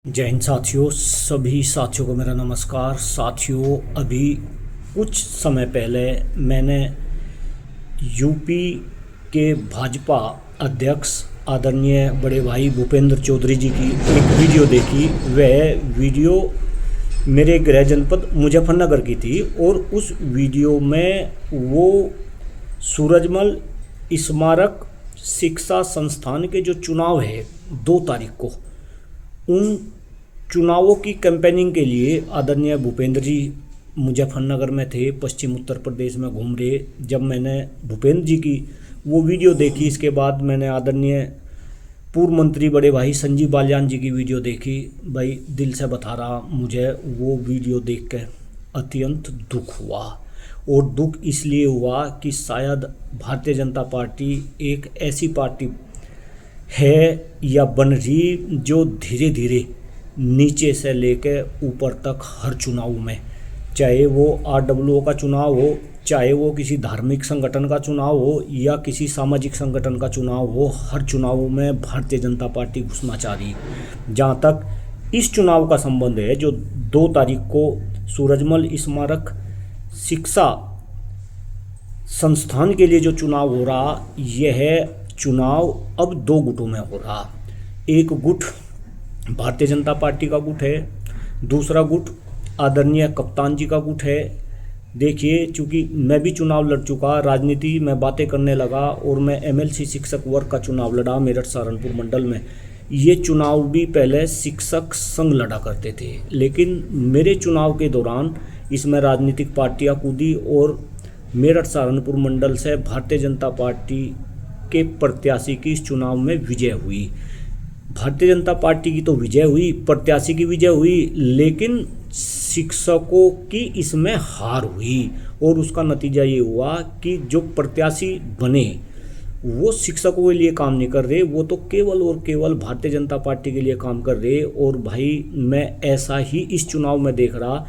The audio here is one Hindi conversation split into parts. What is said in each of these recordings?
जय हिंद साथियों, सभी साथियों को मेरा नमस्कार। साथियों, अभी कुछ समय पहले मैंने यूपी के भाजपा अध्यक्ष आदरणीय बड़े भाई भूपेंद्र चौधरी जी की एक वीडियो देखी। वह वीडियो मेरे गृह जनपद मुजफ्फरनगर की थी और उस वीडियो में वो सूरजमल स्मारक शिक्षा संस्थान के जो चुनाव है 2 तारीख को, उन चुनावों की कैंपेनिंग के लिए आदरणीय भूपेंद्र जी मुजफ्फरनगर में थे, पश्चिम उत्तर प्रदेश में घूम रहे। जब मैंने भूपेंद्र जी की वो वीडियो देखी, इसके बाद मैंने आदरणीय पूर्व मंत्री बड़े भाई संजीव बालियान जी की वीडियो देखी। भाई दिल से बता रहा, मुझे वो वीडियो देख कर अत्यंत दुख हुआ। और दुख इसलिए हुआ कि शायद भारतीय जनता पार्टी एक ऐसी पार्टी है या बन रही जो धीरे धीरे नीचे से लेकर ऊपर तक हर चुनाव में, चाहे वो RWO का चुनाव हो, चाहे वो किसी धार्मिक संगठन का चुनाव हो या किसी सामाजिक संगठन का चुनाव हो, हर चुनाव में भारतीय जनता पार्टी घुसना चाह रही। जहाँ तक इस चुनाव का संबंध है, जो 2 तारीख को सूरजमल स्मारक शिक्षा संस्थान के लिए जो चुनाव हो रहा, यह चुनाव अब 2 गुटों में हो रहा। एक गुट भारतीय जनता पार्टी का गुट है, दूसरा गुट आदरणीय कप्तान जी का गुट है। देखिए, चूँकि मैं भी चुनाव लड़ चुका, राजनीति में बातें करने लगा और मैं MLC शिक्षक वर्ग का चुनाव लड़ा मेरठ सहारनपुर मंडल में। ये चुनाव भी पहले शिक्षक संघ लड़ा करते थे, लेकिन मेरे चुनाव के दौरान इसमें राजनीतिक पार्टियाँ कूदी और मेरठ सहारनपुर मंडल से भारतीय जनता पार्टी के प्रत्याशी की इस चुनाव में विजय हुई। भारतीय जनता पार्टी की तो विजय हुई, प्रत्याशी की विजय हुई, लेकिन शिक्षकों की इसमें हार हुई। और उसका नतीजा ये हुआ कि जो प्रत्याशी बने वो शिक्षकों के लिए काम नहीं कर रहे, वो तो केवल और केवल भारतीय जनता पार्टी के लिए काम कर रहे। और भाई, मैं ऐसा ही इस चुनाव में देख रहा।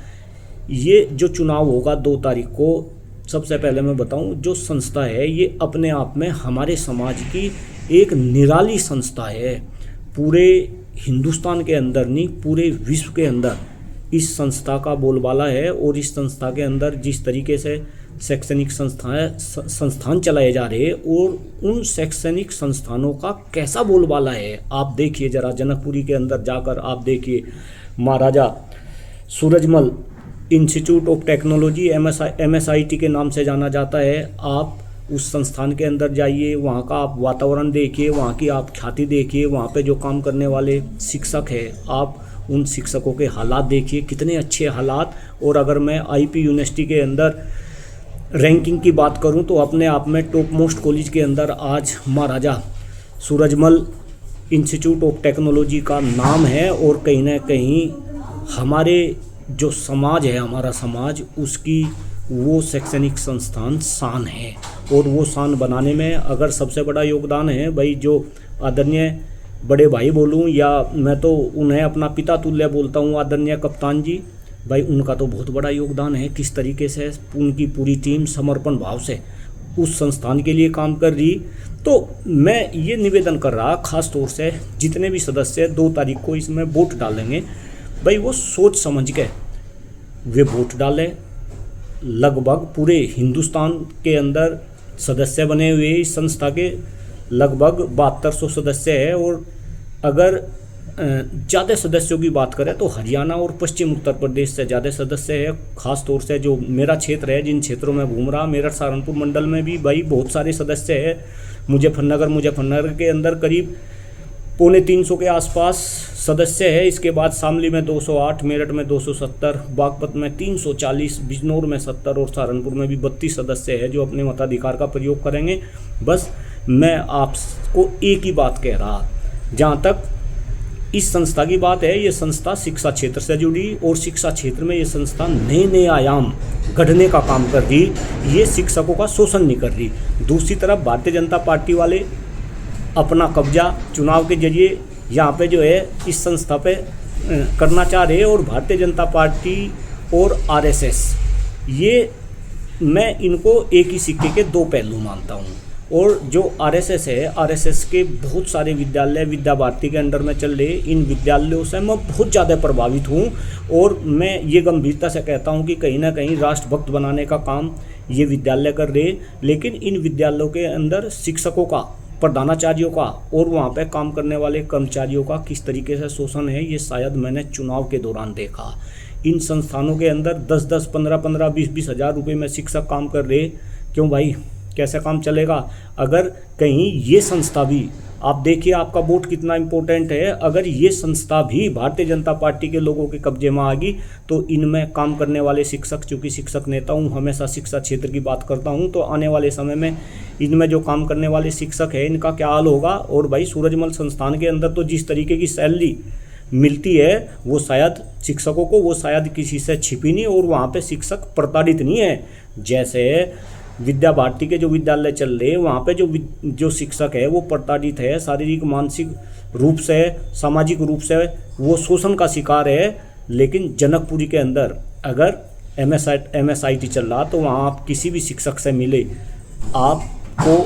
ये जो चुनाव होगा 2 तारीख को, सबसे पहले मैं बताऊं, जो संस्था है ये अपने आप में हमारे समाज की एक निराली संस्था है। पूरे हिंदुस्तान के अंदर नहीं, पूरे विश्व के अंदर इस संस्था का बोलबाला है। और इस संस्था के अंदर जिस तरीके से शैक्षणिक संस्थान चलाए जा रहे हैं और उन शैक्षणिक संस्थानों का कैसा बोलबाला है, आप देखिए जरा। जनकपुरी के अंदर जाकर आप देखिए, Maharaja Surajmal Institute of Technology MSIT के नाम से जाना जाता है। आप उस संस्थान के अंदर जाइए, वहाँ का आप वातावरण देखिए, वहाँ की आप ख्याति देखिए, वहाँ पे जो काम करने वाले शिक्षक हैं, आप उन शिक्षकों के हालात देखिए, कितने अच्छे हालात। और अगर मैं IP यूनिवर्सिटी के अंदर रैंकिंग की बात करूँ तो अपने आप में टॉप मोस्ट कॉलेज के अंदर आज महाराजा सूरजमल इंस्टीट्यूट ऑफ टेक्नोलॉजी का नाम है। और कहीं ना कहीं हमारे जो समाज है, हमारा समाज, उसकी वो शैक्षणिक संस्थान शान है। और वो शान बनाने में अगर सबसे बड़ा योगदान है भाई, जो आदरणीय बड़े भाई बोलूँ या मैं तो उन्हें अपना पिता तुल्य बोलता हूँ, आदरणीय कप्तान जी, भाई उनका तो बहुत बड़ा योगदान है। किस तरीके से उनकी पूरी टीम समर्पण भाव से उस संस्थान के लिए काम कर रही। तो मैं ये निवेदन कर रहा, ख़ास तौर से जितने भी सदस्य 2 तारीख को इसमें वोट डालेंगे, भाई वो सोच समझ के वे वोट डालें। लगभग पूरे हिंदुस्तान के अंदर सदस्य बने हुए इस संस्था के लगभग 7200 सदस्य है। और अगर ज़्यादा सदस्यों की बात करें तो हरियाणा और पश्चिम उत्तर प्रदेश से ज़्यादा सदस्य है। ख़ास तौर से जो मेरा क्षेत्र है, जिन क्षेत्रों में घूम रहा, मेरठ सहारनपुर मंडल में भी भाई बहुत सारे सदस्य हैं। मुजफ्फरनगर के अंदर करीब 250 के आसपास सदस्य है। इसके बाद शामली में 208, मेरठ में 270, बागपत में 340, बिजनौर में 70 और सहारनपुर में भी 32 सदस्य है जो अपने मताधिकार का प्रयोग करेंगे। बस मैं आपको एक ही बात कह रहा, जहाँ तक इस संस्था की बात है, ये संस्था शिक्षा क्षेत्र से जुड़ी और शिक्षा क्षेत्र में ये संस्था नए नए आयाम गढ़ने का काम कर रही। ये शिक्षकों का शोषण नहीं कर रही। दूसरी तरफ भारतीय जनता पार्टी वाले अपना कब्जा चुनाव के जरिए यहाँ पे जो है इस संस्था पे करना चाह रहे हैं। और भारतीय जनता पार्टी और RSS, ये मैं इनको एक ही सिक्के के 2 पहलू मानता हूँ। और जो आरएसएस है, आरएसएस के बहुत सारे विद्यालय विद्या भारती के अंडर में चल रहे, इन विद्यालयों से मैं बहुत ज़्यादा प्रभावित हूँ। और मैं ये गंभीरता से कहता हूँ कि कहीं ना कहीं राष्ट्रभक्त बनाने का काम ये विद्यालय कर रहे। लेकिन इन विद्यालयों के अंदर शिक्षकों का, प्रधानाचार्यों का और वहाँ पे काम करने वाले कर्मचारियों का किस तरीके से शोषण है, ये शायद मैंने चुनाव के दौरान देखा। इन संस्थानों के अंदर 10-10, 15-15, 20-20 हज़ार रुपये में शिक्षक काम कर रहे। क्यों भाई, कैसे काम चलेगा? अगर कहीं ये संस्था भी, आप देखिए आपका वोट कितना इम्पोर्टेंट है, अगर ये संस्था भी भारतीय जनता पार्टी के लोगों के कब्जे में आ गई तो इनमें काम करने वाले शिक्षक, चूँकि शिक्षक नेता हूँ, हमेशा शिक्षा क्षेत्र की बात करता हूँ, तो आने वाले समय में इनमें जो काम करने वाले शिक्षक हैं इनका क्या हाल होगा। और भाई सूरजमल संस्थान के अंदर तो जिस तरीके की सैलरी मिलती है वो शायद शिक्षकों को, वो शायद किसी से छिपी नहीं, और वहाँ पे शिक्षक प्रताड़ित नहीं है। जैसे विद्या भारती के जो विद्यालय चल रहे हैं वहाँ पे जो शिक्षक है वो प्रताड़ित है, शारीरिक मानसिक रूप से, सामाजिक रूप से वो शोषण का शिकार है। लेकिन जनकपुरी के अंदर अगर MSIT चल रहा तो वहाँ आप किसी भी शिक्षक से मिले, आपको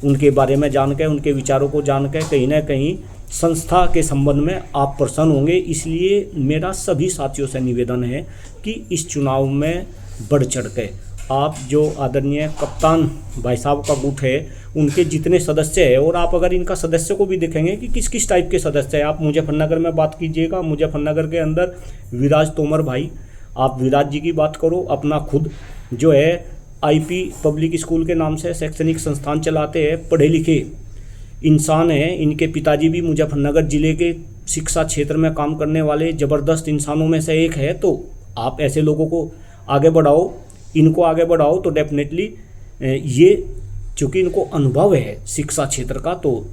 उनके बारे में जान के, उनके विचारों को जान के कहीं ना कहीं संस्था के संबंध में आप प्रसन्न होंगे। इसलिए मेरा सभी साथियों से निवेदन है कि इस चुनाव में बढ़ चढ़ के आप जो आदरणीय कप्तान भाई साहब का गुट है उनके जितने सदस्य हैं, और आप अगर इनका सदस्य को भी देखेंगे कि किस किस टाइप के सदस्य हैं, आप मुजफ्फरनगर में बात कीजिएगा, मुजफ्फरनगर के अंदर विराज तोमर भाई, आप विराज जी की बात करो, अपना खुद जो है IP पब्लिक स्कूल के नाम से शैक्षणिक संस्थान चलाते हैं, पढ़े लिखे इंसान हैं। इनके पिताजी भी मुजफ्फरनगर ज़िले के शिक्षा क्षेत्र में काम करने वाले ज़बरदस्त इंसानों में से एक है। तो आप ऐसे लोगों को आगे बढ़ाओ, इनको आगे बढ़ाओ तो डेफिनेटली ये, चूँकि इनको अनुभव है शिक्षा क्षेत्र का, तो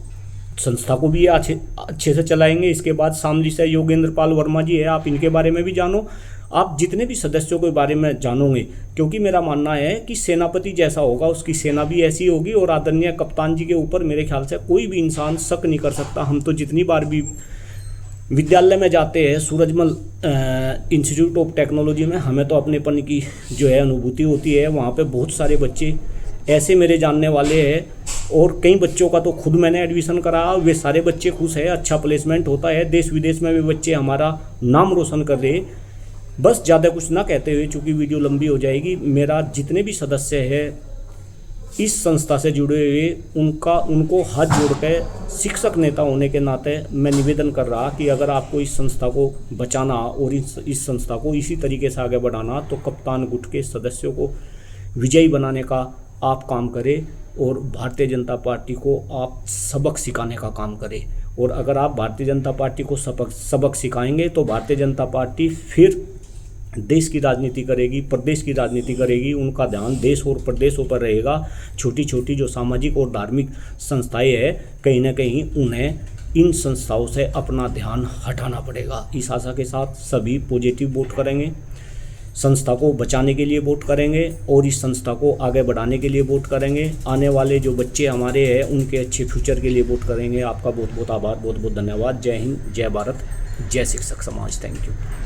संस्था को भी ये अच्छे से चलाएंगे। इसके बाद शामली से योगेंद्र पाल वर्मा जी है, आप इनके बारे में भी जानो, आप जितने भी सदस्यों के बारे में जानोगे, क्योंकि मेरा मानना है कि सेनापति जैसा होगा उसकी सेना भी ऐसी होगी। और आदरणीय कप्तान जी के ऊपर मेरे ख्याल से कोई भी इंसान शक नहीं कर सकता। हम तो जितनी बार भी विद्यालय में जाते हैं, सूरजमल इंस्टीट्यूट ऑफ टेक्नोलॉजी में, हमें तो अपनेपन की जो है अनुभूति होती है। वहाँ पे बहुत सारे बच्चे ऐसे मेरे जानने वाले हैं, और कई बच्चों का तो खुद मैंने एडमिशन करा, वे सारे बच्चे खुश हैं, अच्छा प्लेसमेंट होता है, देश विदेश में भी बच्चे हमारा नाम रोशन कर रहे हैं। बस ज़्यादा कुछ ना कहते हुए, चूँकि वीडियो लंबी हो जाएगी, मेरा जितने भी सदस्य हैं इस संस्था से जुड़े हुए उनको हाथ जोड़ के शिक्षक नेता होने के नाते मैं निवेदन कर रहा कि अगर आपको इस संस्था को बचाना और इस संस्था को इसी तरीके से आगे बढ़ाना, तो कप्तान गुट के सदस्यों को विजयी बनाने का आप काम करें, और भारतीय जनता पार्टी को आप सबक सिखाने का काम करें। और अगर आप भारतीय जनता पार्टी को सबक सिखाएंगे तो भारतीय जनता पार्टी फिर देश की राजनीति करेगी, प्रदेश की राजनीति करेगी, उनका ध्यान देश और प्रदेशों पर रहेगा। छोटी छोटी जो सामाजिक और धार्मिक संस्थाएं हैं, कहीं ना कहीं उन्हें इन संस्थाओं से अपना ध्यान हटाना पड़ेगा। इस आशा के साथ सभी पॉजिटिव वोट करेंगे, संस्था को बचाने के लिए वोट करेंगे और इस संस्था को आगे बढ़ाने के लिए वोट करेंगे। आने वाले जो बच्चे हमारे हैं उनके अच्छे फ्यूचर के लिए वोट करेंगे। आपका बहुत बहुत आभार, बहुत बहुत धन्यवाद। जय हिंद, जय भारत, जय शिक्षक समाज। Thank you.